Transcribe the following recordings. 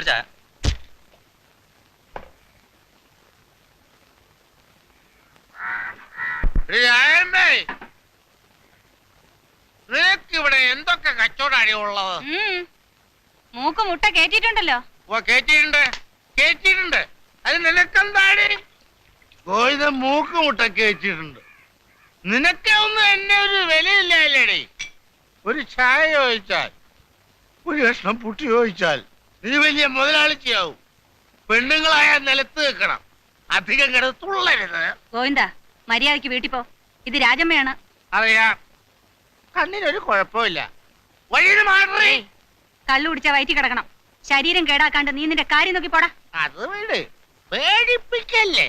ഒരു ചായ. നിനക്ക് ഇവിടെ എന്തൊക്കെ കച്ചവടാടി ഉള്ളത്? മൂക്ക് മുട്ട കേറ്റിട്ടുണ്ടല്ലോ. കേറ്റിട്ടുണ്ട്. അത് നിനക്കെന്താടി? ഗോവിന്ദ മൂക്ക് മുട്ട കേറ്റിട്ടുണ്ട്. നിനക്കൊന്നും എന്നെ ഒരു വിലയില്ലേടി. ഒരു ചായ ചോദിച്ചാൽ, ഒരു കഷ്ണം പുട്ടി ചോദിച്ചാൽ നീ വലിയ മുതലാളിച്ചയാവും. പെണ്ണുങ്ങളായ നിലത്ത് നിൽക്കണം, അധികം കിടന്ന് തുള്ളരുത്. ഗോവിന്ദ, മര്യാദക്ക് വീട്ടിൽ പോ. ഇത് രാജമ്മയാണ്. അറിയാം, കണ്ണിനൊരു കുഴപ്പമില്ല. വഴിയിൽ മാറി കള്ളു കുടിച്ച വയറ്റി കിടക്കണം. ശരീരം കേടാക്കാണ്ട് നീ നിന്റെ കാര്യം നോക്കി പോടാ. അത് വീട് പേടിപ്പിക്കല്ലേ.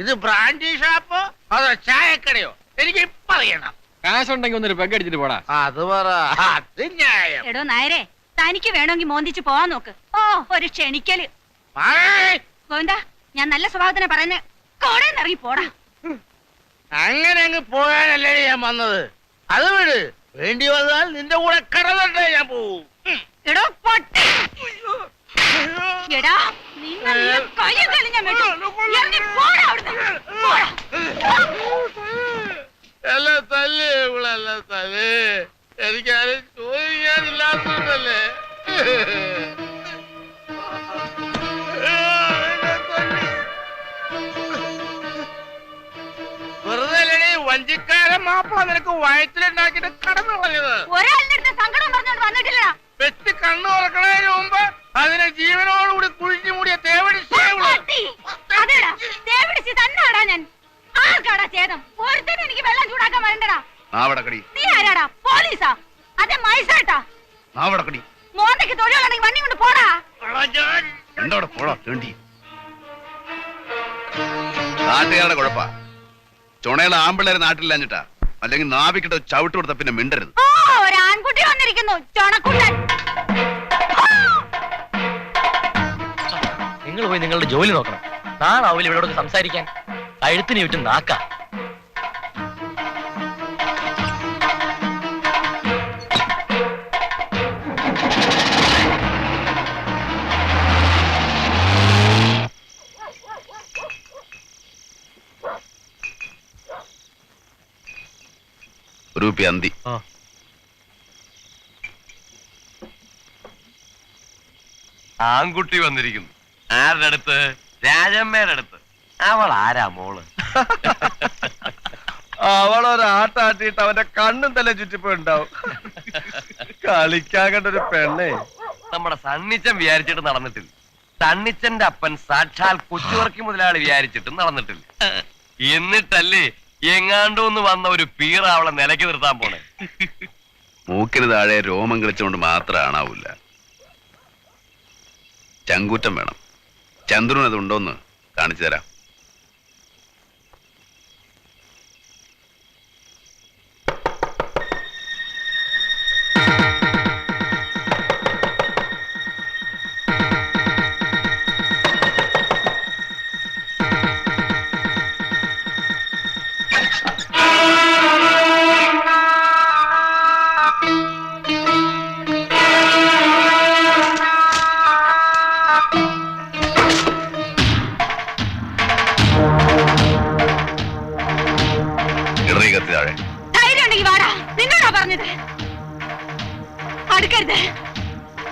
ഇത് ബ്രാൻഡി ഷാപ്പോ അതോ ചായക്കടയോ? എനിക്ക് ഇപ്പൊ അറിയണം. കാശുണ്ടെങ്കിൽ ഒന്നൊരു പെഗ് അടിച്ചിട്ട് പോടാ. അത് പറ, അത് ന്യായം. എടോ നായരെ, തനിക്ക് വേണമെങ്കിൽ മോന്തിച്ച് പോവാൻ നോക്ക്. ഓ, ഒരു ക്ഷണിക്കല്. ഗോവിന്ദ, ഞാൻ നല്ല സ്വഭാവത്തിനെ പറയുന്നേ. കോടേന്ന് ഇറങ്ങി പോടാ. അങ്ങനെ അങ്ങ് പോയാനല്ലേ ഞാൻ വന്നത്. അത് വീട് വേണ്ടി വന്നാൽ നിന്റെ കൂടെ കടന്നേ ഞാൻ പോവും. എടോ പൊട്ടി, എടാ നിന്നെ കയ്യും കാലും ഞാൻ വെട്ടും. ഇറങ്ങി പോടാ അവിടുന്ന്. പോടാ. എല്ലാം തല്ലേ ഇവളെല്ലാം തല്ലേ. എനിക്കാരും ചോദിക്കാനില്ലാത്തതല്ലേ. വെറുതെ വഞ്ചിക്കാരൻ മാപ്പിള നിനക്ക് വയറ്റിലുണ്ടാക്കിട്ട് കടന്നു കളഞ്ഞത്. ഒരാളുടെ അടുത്ത് സങ്കടം പറഞ്ഞോണ്ട് വന്നിട്ടില്ല. വെച്ച് കണ്ണു തുറക്കണതിന് മുമ്പ് അതിനെ ജീവനോടുകൂടി കുഴിച്ചു മൂടിയ തേവിടിച്ച് തന്നാടാ ഞാൻ. ആർക്കാടാ ചേതം? ഒരുത്തനും എനിക്ക് വെള്ളം ചൂടാക്കാൻ വരണ്ടടാ. നീ ആരാടാ? പോലീസാ? അതെ മൈസാട്ടാ? മോന്തയ്ക്ക് തൊഴിലാണെങ്കിൽ വണ്ടി കൊണ്ട് പോടാ. നാട്ടുകാരുടെ കുഴപ്പാ. ചുണയുള്ള ആമ്പിള്ളേരെ നാട്ടിലില്ലാഞ്ഞിട്ടാ. അല്ലെങ്കിൽ നാവിക്കിട്ട് ചവിട്ട് കൊടുത്ത പിന്നെ മിണ്ടരുത്. ഓ, ഒരു ആൺകുട്ടി വന്നിരിക്കുന്നു, ചുണക്കുട്ടൻ. നിങ്ങൾ പോയി നിങ്ങളുടെ ജോലി നോക്കണം. നാളാവില്ല ഇവിടെ സംസാരിക്കാൻ. കഴുത്തിന് ചുറ്റും നാക്ക. രൂപി അന്തി. ആൺകുട്ടി വന്നിരിക്കുന്നു. ആരുടെ അടുത്ത്? രാജമ്മയുടെ അടുത്ത്. അവൾ ആരാ മോള്? അവളൊരാട്ടാട്ടിട്ട് അവന്റെ കണ്ണും തല ചുറ്റിപ്പോണ്ടാവും. കളിക്കാൻ കണ്ടൊരു പെണ്ണേ. നമ്മുടെ സണ്ണിച്ചൻ വിചാരിച്ചിട്ട് നടന്നിട്ടില്ല. സണ്ണിച്ചന്റെ അപ്പൻ സാക്ഷാൽ കൊച്ചുവർക്കി മുതലാളി വിചാരിച്ചിട്ടും നടന്നിട്ടില്ല. എന്നിട്ടല്ലേ എങ്ങാണ്ടോന്ന് വന്ന ഒരു പീറ അവളെ നിലയ്ക്ക് നിർത്താൻ പോണേ. മൂക്കിന് താഴെ രോമം കളിച്ചുകൊണ്ട് മാത്രം ആണാവൂല. ചങ്കൂറ്റം വേണം. ചന്ദ്രൻ അതുണ്ടോന്ന് കാണിച്ചു തരാം.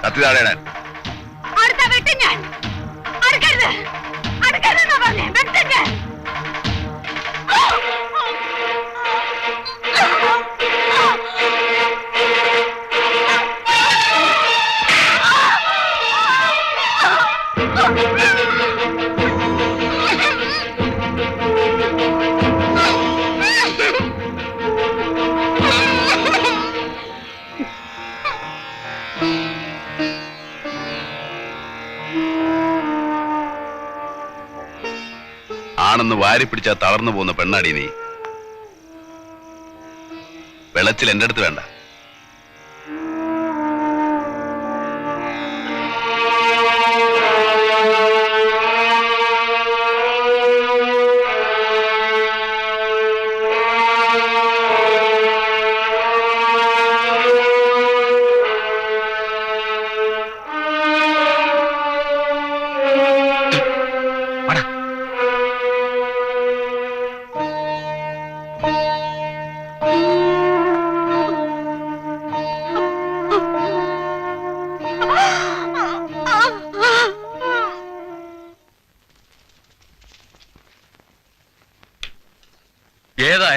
കത്തി താഴെ അടുത്ത വെട്ടി ഞാൻ. അടുക്കരുത്, അടുക്കരുതെന്നാ പറഞ്ഞേ. വെട്ടി ഞാൻ. ആണെന്ന് വാരി പിടിച്ചാൽ തളർന്നു പോകുന്ന പെണ്ണാടി നീ. വെള്ളച്ചിൽ എന്റെ അടുത്ത് വേണ്ട.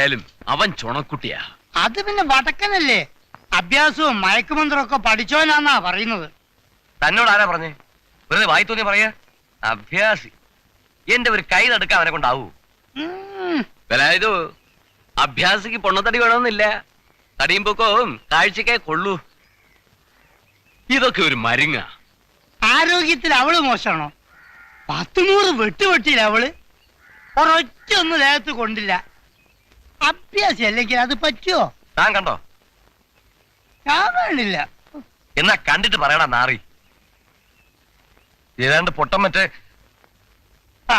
എന്തായാലും അവൻ ചുണക്കുട്ടിയാ. അത് പിന്നെ വടക്കനല്ലേ, അഭ്യാസവും മയക്കുമന്ത്രവും ഒക്കെ പഠിച്ചോനാന്നാ പറയുന്നത്. തന്നോട് ആരാ പറഞ്ഞേ? വെറുതെ വായി തോന്നി പറയാ. അഭ്യാസി. എന്റെ ഒരു കൈ തടുക്കാൻ അവനെ കൊണ്ടാവൂ? ഇത് അഭ്യാസിക്ക് പൊണ്ണത്തടി വേണമെന്നില്ല. തടിയും പൊക്കവും കാഴ്ചക്കേ കൊള്ളൂ. ഇതൊക്കെ ഒരു മരുങ്ങ. ആരോഗ്യത്തിൽ അവള് മോശമാണോ? 10-100 വെട്ടുവെട്ടിയില്ല അവള്. ഒരൊറ്റ ഒന്നും ദേഹത്ത് കൊണ്ടില്ല. അഭ്യാസി അല്ലെങ്കിൽ അത് പറ്റുമോ? താൻ കണ്ടോ? ഞാൻ കാണില്ല. എന്നാ കണ്ടിട്ട് പറയടാ നാറി. ഏതാണ്ട് പൊട്ടം മറ്റേ. ആ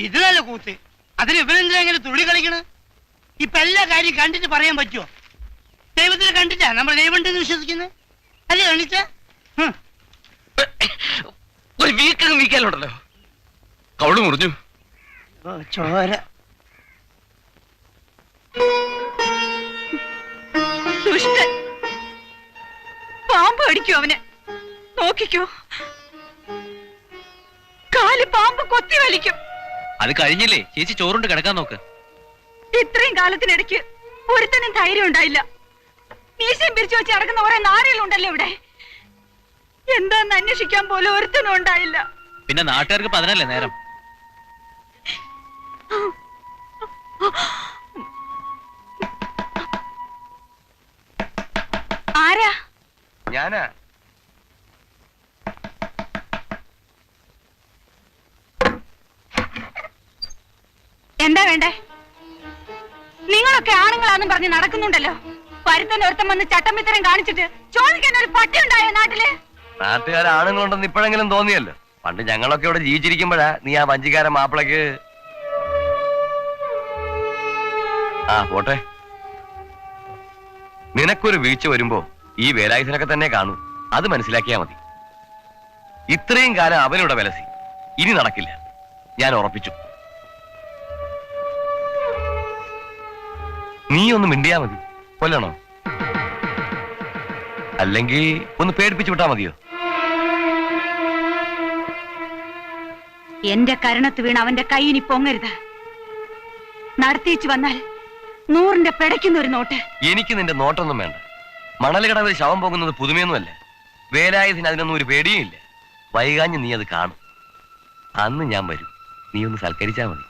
ഇത് നല്ല കൂത്ത്. അതിന് ഇവരെന്തിനാ ഇങ്ങനെ തുള്ളി കളിക്കണ്? ഇപ്പൊ എല്ലാ കാര്യം കണ്ടിട്ട് പറയാൻ പറ്റുമോ? ദൈവത്തിന് കണ്ടിട്ടാ നമ്മൾ ദൈവമുണ്ടെന്ന് വിശ്വസിക്കുന്നത് അല്ലേ? കാണിച്ച ഒരു വീക്കാലുണ്ടല്ലോ. കവള് മുറിഞ്ഞു. ചോര. ദുഷ്ടൻ. പാമ്പ് കടിക്കോ അവന്? നോക്കിക്കോ, കാല് പാമ്പ് കൊത്തി വലിക്കും. അത് കഴിഞ്ഞില്ലേ ചേച്ചി, ചോറുണ്ട് കിടക്കാൻ നോക്ക്. ഇത്രയും കാലത്തിനിടയ്ക്ക് ഒരുത്തനും ധൈര്യം ഉണ്ടായില്ല. മീശയും പിരിച്ചു വെച്ച് നടക്കുന്ന കുറെ നാരകളുണ്ടല്ലോ ഇവിടെ. എന്താന്ന് അന്വേഷിക്കാൻ പോലും ഒരുത്തനും ഉണ്ടായില്ല. പിന്നെ നാട്ടുകാർക്ക് പതിനല്ലേ നേരം. ആരാ? ഞാനാ. എന്താ വേണ്ടേ? നിങ്ങളൊക്കെ ആണുങ്ങളാന്നും പറഞ്ഞ് നടക്കുന്നുണ്ടല്ലോ. പരുത്തൻ ഒരുത്തം വന്ന് ചട്ടമ്പിത്തരം കാണിച്ചിട്ട് ചോദിക്കാൻ ഒരു പട്ടി ഉണ്ടായോ നാട്ടില്? നാട്ടുകാർ ആണുങ്ങളുണ്ടെന്ന് ഇപ്പോഴെങ്കിലും തോന്നിയല്ലോ. പണ്ട് ഞങ്ങളൊക്കെ ഇവിടെ ജീവിച്ചിരിക്കുമ്പോഴാ നീ ആ വഞ്ചിക്കാരൻ മാപ്പിളക്ക്. ആ പോട്ടെ. നിനക്കൊരു വീഴ്ച വരുമ്പോ ഈ വേലായുധനൊക്കെ തന്നെ കാണൂ. അത് മനസ്സിലാക്കിയാ മതി. ഇത്രയും കാലം അവനിവിടെ വിലസി. ഇനി നടക്കില്ല, ഞാൻ ഉറപ്പിച്ചു. നീ ഒന്ന് മിണ്ടിയാ മതി. കൊല്ലണോ? അല്ലെങ്കിൽ ഒന്ന് പേടിപ്പിച്ചു വിട്ടാ മതിയോ? എന്റെ കരണത്ത് വീണ് അവന്റെ കൈയിനി പൊങ്ങരുത്. നടത്തിച്ചു വന്നാൽ 100ന്റെ പിടയ്ക്കുന്ന ഒരു നോട്ട്. എനിക്ക് നിന്റെ നോട്ടൊന്നും വേണ്ട. മണലുകടവിൽ ശവം പോകുന്നത് പുതുമയൊന്നുമല്ല. വേലായുധന് അതിനൊന്നും ഒരു പേടിയും ഇല്ല. വൈകാഞ്ഞ് നീ അത് കാണും. അന്ന് ഞാൻ വരും. നീ ഒന്ന് സൽക്കരിച്ചാ മതി.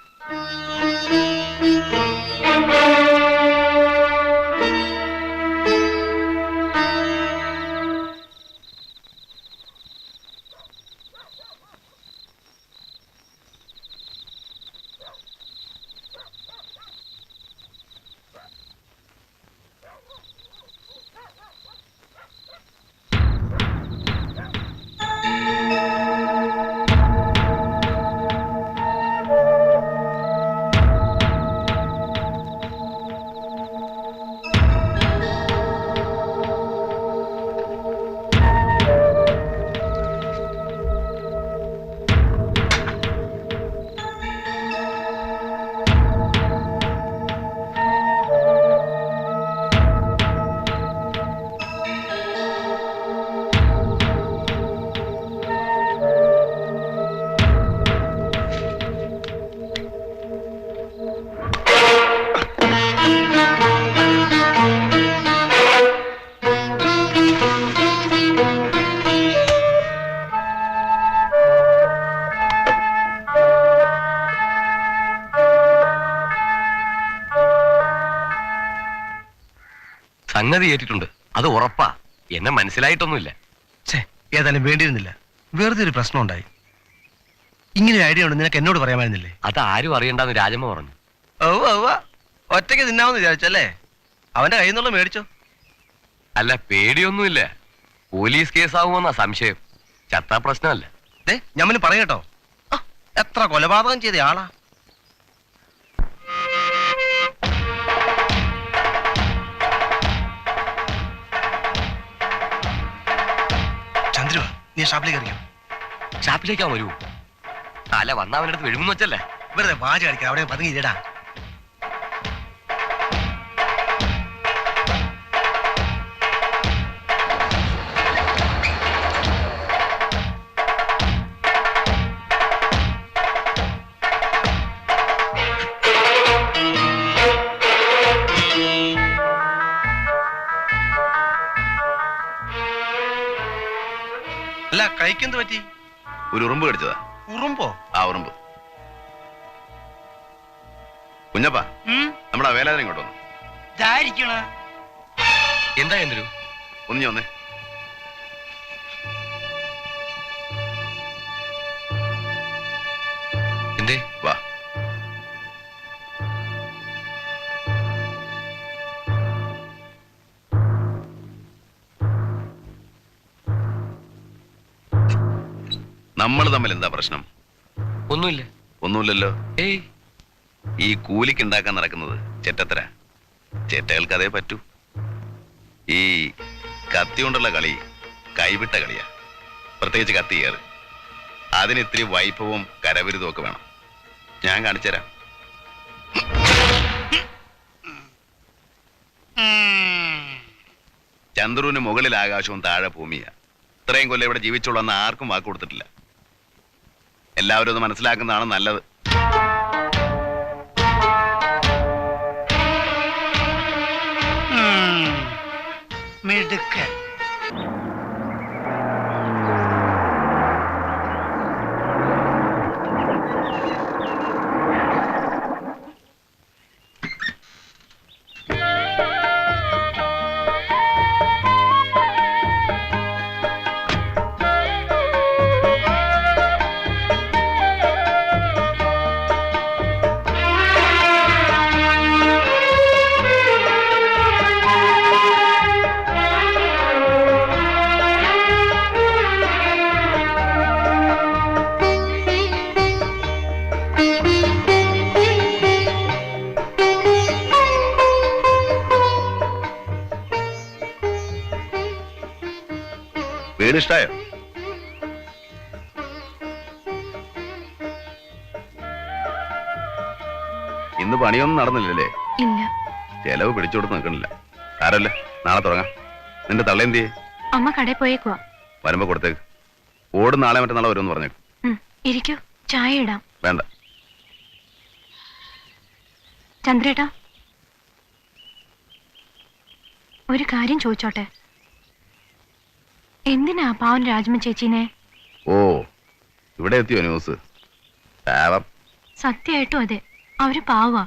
സംഗതി ഏറ്റിട്ടുണ്ട്, അത് ഉറപ്പാ. എന്നെ മനസ്സിലായിട്ടൊന്നുമില്ല. ഏതായാലും വേണ്ടിയിരുന്നില്ല. വെറുതെ ഒരു പ്രശ്നം ഉണ്ടായി. ഇങ്ങനെ ഒരു ഐഡിയ ഉണ്ട്, നിനക്ക് എന്നോട് പറയാമായിരുന്നില്ലേ? അത് ആരും അറിയണ്ടെന്ന് രാജമ്മ പറഞ്ഞു. ഒറ്റയ്ക്ക് തിന്നാമെന്ന് വിചാരിച്ചല്ലേ? അവന്റെ കയ്യിൽ നിന്നുള്ള മേടിച്ചോ? അല്ല, പേടിയൊന്നുമില്ല. പോലീസ് കേസാവുമെന്നാ സംശയം. ചത്താ പ്രശ്നമല്ല. ഞമ്മന് പറയട്ടോ, എത്ര കൊലപാതകം ചെയ്ത ആളാ. ചന്ദ്രു, നീ ഷാപ്പിലേക്ക് അറിയാം. ഷാപ്പിലേക്കാ വരൂ. അല്ല, വന്ന അവൻ്റെ അടുത്ത് വിഴുമെന്ന് വെച്ചല്ലേ. വെറുതെ വാച കളിക്കാം. അവിടെ പതുങ്ങിയിടാ. അല്ല കൈക്കെന്ത് പറ്റി? ഒരു ഉറുമ്പ് കടിച്ചതാ. ഉറുമ്പോ? ആ ഉറുമ്പ്. കുഞ്ഞപ്പാ, നമ്മുടെ വേലാതിനെ ഇങ്ങോട്ട് വന്നു. ഇതായിരിക്കണ എന്താ എന്തൊരു ഒന്ന് വന്നേ. എന്തേ? വാ. നമ്മൾ തമ്മിൽ എന്താ പ്രശ്നം? ഒന്നുമില്ല. ഒന്നുമില്ലല്ലോ. ഏയ്, ഈ കൂലിക്ക് ഉണ്ടാക്കാൻ നടക്കുന്നത് ചെറ്റത്തര. ചെറ്റകൾക്ക് അതേ പറ്റൂ. ഈ കത്തി കൊണ്ടുള്ള കളി കൈവിട്ട കളിയാ. പ്രത്യേകിച്ച് കത്തി കയറ്. അതിന് ഇത്തിരി വൈഭവവും കരവിരുതും ഒക്കെ വേണം. ഞാൻ കാണിച്ചുതരാം. ചന്ദ്രുവിന് മുകളിൽ ആകാശവും താഴെ ഭൂമിയാ. ഇത്രയും കൊല്ലം ഇവിടെ ജീവിച്ചുള്ളെന്ന് ആർക്കും വാക്ക് കൊടുത്തിട്ടില്ല. എല്ലാവരും ഒന്ന് മനസ്സിലാക്കുന്നതാണ് നല്ലത്. മിടുക്കൻ. വീട് ഇഷ്ടായോ? ഇന്ന് പണിയൊന്നും നടന്നില്ലല്ലേ? ഇല്ല. ചെലവ് പിടിച്ചോടുത്ത് നിൽക്കണില്ല. സാരല്ല, നാളെ തുടങ്ങാം. നിന്റെ തള്ളേന്തിയെ? അമ്മ കടയിൽ പോയേക്കുവാ. വരുമ്പോ കൊടുത്തേക്ക്. ഓട് നാളെ മറ്റന്നാളെ വരുമെന്ന് പറഞ്ഞേക്ക്. ഇരിക്കൂ, ചായ ഇടാം. വേണ്ട. ചന്ദ്രേട്ടാ, ഒരു കാര്യം ചോദിച്ചോട്ടെ? എന്തിനാ പാവൻ രാജമ്മ ചേച്ചീനെ? ഓ, ഇവിടെ എത്തിയോ ന്യൂസ്? പാവം. സത്യമായിട്ടും അതെ, അവര് പാവാ.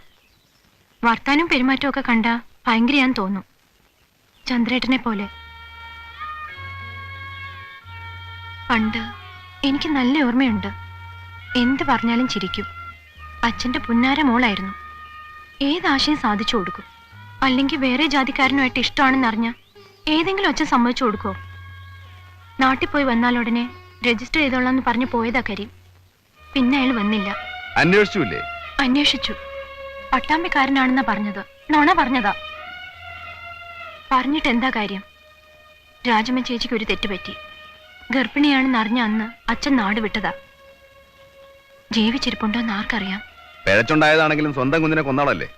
വർത്താനും പെരുമാറ്റവും ഒക്കെ കണ്ട ഭയങ്കരയാന്ന് തോന്നും. ചന്ദ്രേട്ടനെ പോലെ. പണ്ട് എനിക്ക് നല്ല ഓർമ്മയുണ്ട്. എന്ത് പറഞ്ഞാലും ചിരിക്കും. അച്ഛന്റെ പുന്നാര മോളായിരുന്നു. ഏതാശയം സാധിച്ചു കൊടുക്കും. അല്ലെങ്കിൽ വേറെ ജാതിക്കാരനുമായിട്ട് ഇഷ്ടമാണെന്നറിഞ്ഞ ഏതെങ്കിലും അച്ഛൻ സമ്മതിച്ചു കൊടുക്കോ? നാട്ടിൽ പോയി വന്നാലുടനെ രജിസ്റ്റർ ചെയ്തോളാന്ന് പറഞ്ഞു പോയതാ കരീം. പിന്നെ അയാൾ വന്നില്ല. അന്വേഷിച്ചില്ലേ? അന്വേഷിച്ചു. പട്ടാമ്പിക്കാരനാണെന്നാ പറഞ്ഞത്. നോണ പറഞ്ഞതാ. പറഞ്ഞിട്ട് എന്താ കാര്യം? രാജമ്മ ചേച്ചിക്ക് ഒരു തെറ്റുപറ്റി. ഗർഭിണിയാണെന്ന് അറിഞ്ഞ അന്ന് അച്ഛൻ നാട് വിട്ടതാ. ജീവിച്ചിരിപ്പുണ്ടോന്ന് ആർക്കറിയാം? പിഴച്ചുണ്ടായതാണെങ്കിലും സ്വന്തം കുഞ്ഞിനെ കൊന്നാളല്ലേ?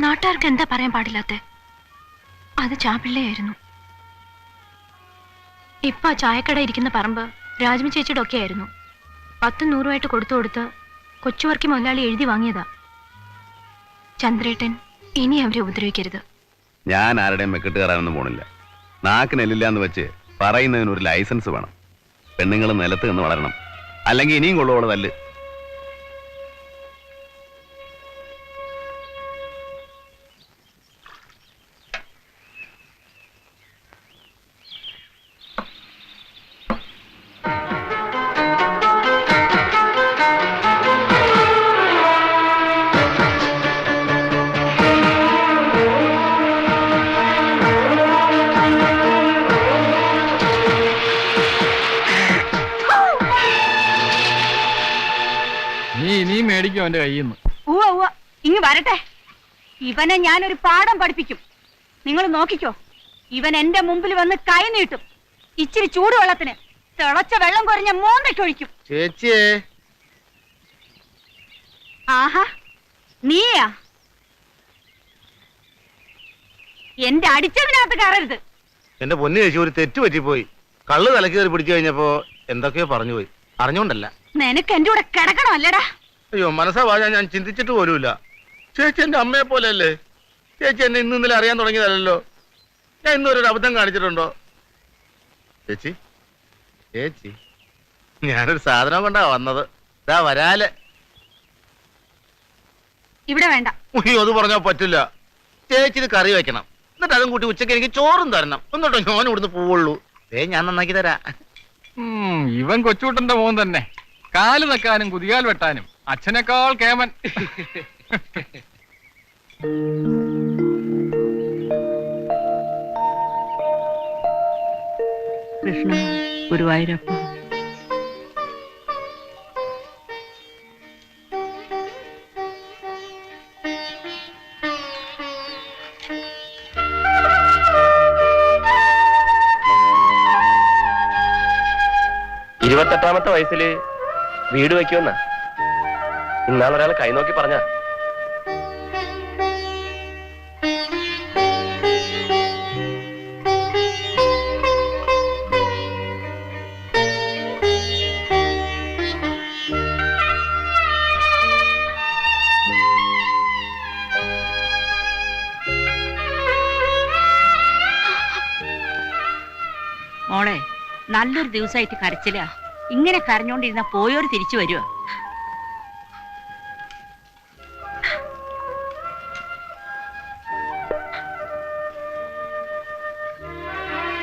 നാട്ടുകാർക്ക് എന്താ പറയാൻ പാടില്ലാത്ത? അത് ചാപ്പിള്ളയായിരുന്നു. ഇപ്പൊ ആ ചായക്കട ഇരിക്കുന്ന പറമ്പ് രാജമ്മ ചേച്ചിയുടെ ഒക്കെ ആയിരുന്നു. 10-100 കൊടുത്ത് കൊച്ചുവർക്കി മുതലാളി എഴുതി വാങ്ങിയതാ. ചന്ദ്രേട്ടൻ ഇനി അവരെ ഉപദ്രവിക്കരുത്. ഞാൻ ആരുടെയും മെക്കിട്ട് കയറാനൊന്നും പോണില്ല. നാക്കിനെല്ലില്ല എന്ന് വെച്ച് പറയുന്നതിനൊരു ലൈസൻസ് വേണം. പെണ്ണുങ്ങൾ നിലത്ത് നിന്ന് വളരണം, അല്ലെങ്കിൽ ഇനിയും കൊള്ളുവോളെ തല്ല്. ഇനിയും മേടിക്കും അവന്റെ കയ്യിൽ നിന്ന്. ഇങ്ങ് വരട്ടെ. ഇവനെ ഞാനൊരു പാഠം പഠിപ്പിക്കും. നിങ്ങൾ നോക്കിക്കോ. ഇവൻ എന്റെ മുമ്പിൽ വന്ന് കൈ നീട്ടും. ഇച്ചിരി ചൂടുവെള്ളത്തിന് തിളച്ച വെള്ളം കുറഞ്ഞ മോന്തയ്ക്കൊഴിക്കും. ചേച്ചിയെ, ആഹാ, നീയാ? എന്റെ അടിച്ചതിനകത്ത് കയറരുത്. എന്റെ പൊന്നു ചേച്ചി, ഒരു തെറ്റ് പറ്റിപ്പോയി. കള്ള് തലക്ക് കയറി പിടിച്ചു കഴിഞ്ഞപ്പോ എന്തൊക്കെയോ പറഞ്ഞു പോയി. അറിഞ്ഞോണ്ടല്ല. നിനക്ക് എന്റെ കൂടെ കിടക്കണം അല്ലടാ? അയ്യോ, മനസ്സാ വാഴാൻ ഞാൻ ചിന്തിച്ചിട്ട് പോലുമില്ല. ചേച്ചി എന്റെ അമ്മയെ പോലെ അല്ലേ? ചേച്ചി എന്നെ ഇന്നലെ അറിയാൻ തുടങ്ങിയതല്ലോ. ഞാൻ ഇന്നൊരു അബദ്ധം കാണിച്ചിട്ടുണ്ടോ? ചേച്ചി ചേച്ചി ഞാനൊരു സാധനം കൊണ്ടാ വന്നത്. ഇതാ വരാല്. ഇവിടെ വേണ്ട. ഉയ്യോ, അത് പറഞ്ഞാ പറ്റില്ല. ചേച്ചിന് കറി വെക്കണം, എന്നിട്ട് അതും കൂട്ടി ഉച്ചയ്ക്ക് എനിക്ക് ചോറും തരണം, എന്നിട്ടോ ഞാൻ ഇവിടുന്ന് പോവുള്ളൂ. ഞാൻ നന്നാക്കി തരാം. ഇവൻ കൊച്ചൂട്ടന്റെ മോൻ തന്നെ. കാല് വെക്കാനും കുതികാൽ വെട്ടാനും അച്ഛനേക്കാൾ കേമൻ. കൃഷ്ണ ഗുരുവായൂരപ്പ. ഇരുപത്തെട്ടാമത്തെ വയസ്സില് വീട് വെക്കുമെന്ന ഇന്നാളൊരാൾ കൈ നോക്കി പറഞ്ഞ. മോളെ, നല്ലൊരു ദിവസമായിട്ട് കരച്ചില്ല. ഇങ്ങനെ കരഞ്ഞോണ്ടിരുന്ന പോയോര് തിരിച്ചു വരുവോ?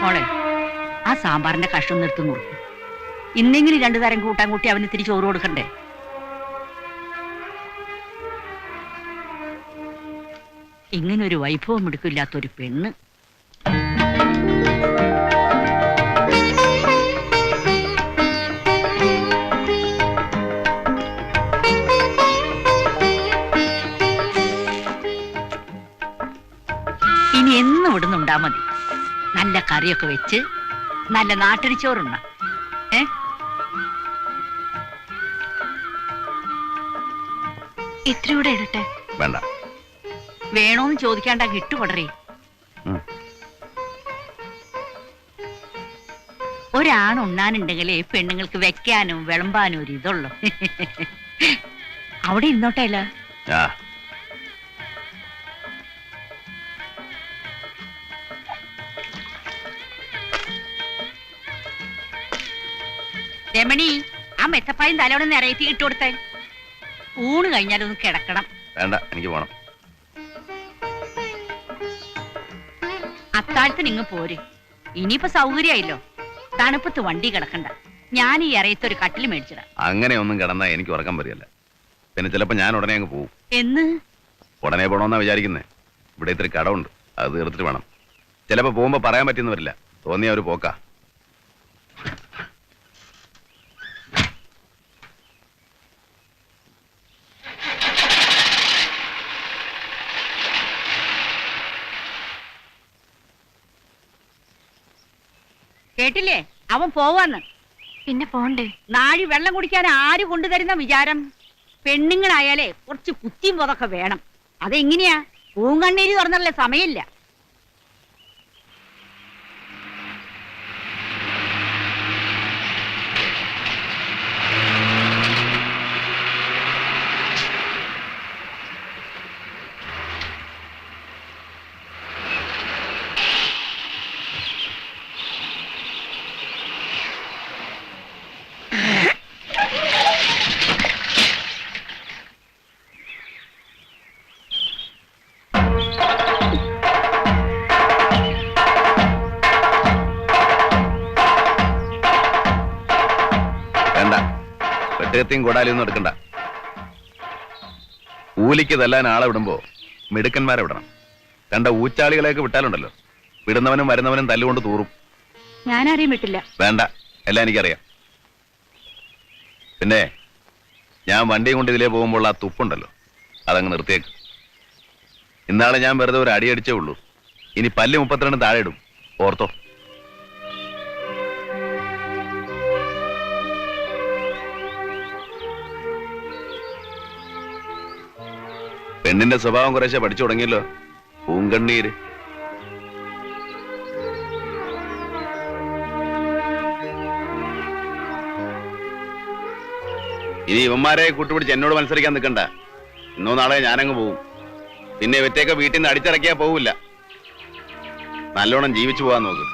മോളെ, ആ സാമ്പാറിന്റെ കഷ്ണം നിർത്തി നോക്കും. ഇന്നെങ്കിലും രണ്ടു തരം കൂട്ടാൻ കൂട്ടി അവന് തിരിച്ചു ചോറ് കൊടുക്കണ്ടേ? ഇങ്ങനൊരു വൈഭവം എടുക്കില്ലാത്തൊരു പെണ്ണ്. ഇനി എന്നും ഇവിടുന്നുണ്ടാ മതി. നല്ല കറിയൊക്കെ വെച്ച് നല്ല നാട്ടരിച്ചോറുണ്ണ. ഇത്രയൂടെ ഇടട്ടെ? വേണ്ട. വേണോന്ന് ചോദിക്കാണ്ട കിട്ടുകൊടറേ. ഒരാണുണ്ണാനുണ്ടെങ്കിലേ പെണ്ണുങ്ങൾക്ക് വെക്കാനും വിളമ്പാനും ഒരു ഇതുള്ളൂ. അവിടെ ഇരുന്നോട്ടല്ല. രമണി, ആ മെത്തപ്പായും തലോടെ നിറയത്തി ഇട്ട് കൊടുത്തേ. ഊണ് കഴിഞ്ഞാലൊന്ന് കിടക്കണം. വേണ്ട, എനിക്ക് പോണം. അത്താഴത്തിന് ഇങ്ങ് പോര്. ഇനിയിപ്പോ സൗകര്യമായില്ലോ. തണുപ്പത്ത് വണ്ടി കിടക്കണ്ട. ഞാൻ ഈ ഇറയത്തൊരു കട്ടിൽ മേടിച്ചിടാം. അങ്ങനെ ഒന്നും കിടന്നാ എനിക്ക് ഉറക്കം വരില്ല. പിന്നെ ചിലപ്പോ ഞാൻ ഉടനെ അങ്ങ് പോകും. എന്ന്? ഉടനെ പോണമെന്നാ വിചാരിക്കുന്നേ. ഇവിടെ ഇത്തിരി കടമുണ്ട്, അത് തീർത്തിട്ട് വേണം. ചിലപ്പോ പോകുമ്പോ പറയാൻ പറ്റുന്ന വരില്ല. തോന്നിയ ഒരു പോക്കാ. കേട്ടില്ലേ, അവൻ പോവാന്ന്. പിന്നെ പോണ്ടേ? നാഴി വെള്ളം കുടിക്കാൻ ആര് കൊണ്ടുതരുന്ന വിചാരം? പെണ്ണുങ്ങളായാലേ കുറച്ച് കുത്തിയും പോതൊക്കെ വേണം. അതെങ്ങനെയാ? പൂങ്കണ്ണീര് തുറന്നല്ലേ സമയമില്ല. വെട്ടുകത്തിയും കൊടാലിയൊന്നും എടുക്കണ്ട. കൂലിക്ക് തല്ലാൻ ആളെ വിടുമ്പോ മിടുക്കന്മാരെ വിടണം. കണ്ട ഊച്ചാളികളെയൊക്കെ വിട്ടാലുണ്ടല്ലോ, വിടുന്നവനും വരുന്നവനും തല്ലുകൊണ്ട് തൂറും. ഞാനാരെയും വിട്ടില്ല. വേണ്ട, എല്ലാം എനിക്കറിയാം. പിന്നെ ഞാൻ വണ്ടിയും കൊണ്ട് ഇതിലേ പോകുമ്പോൾ ആ തുപ്പുണ്ടല്ലോ, അതങ്ങ് നിർത്തിയേക്ക്. ഇന്നാളെ ഞാൻ വെറുതെ ഒരു അടിയടിച്ചേ ഉള്ളൂ. ഇനി പല്ല് 32 താഴെ ഇടും, ഓർത്തോ. പെണ്ണിന്റെ സ്വഭാവം കുറേശ്ശെ പഠിച്ചു തുടങ്ങിയല്ലോ. പൂങ്കണ്ണീര്. ഇനി ഇവന്മാരെ കൂട്ടുപിടിച്ച് എന്നോട് മത്സരിക്കാൻ നിൽക്കണ്ട. ഇന്നോ നാളെ ഞാനങ്ങ് പോവും. പിന്നെ ഇവറ്റേക്ക് വീട്ടിൽ നിന്ന് അടിച്ചിറക്കിയാ പോവില്ല. നല്ലോണം ജീവിച്ചു പോകാൻ നോക്ക്.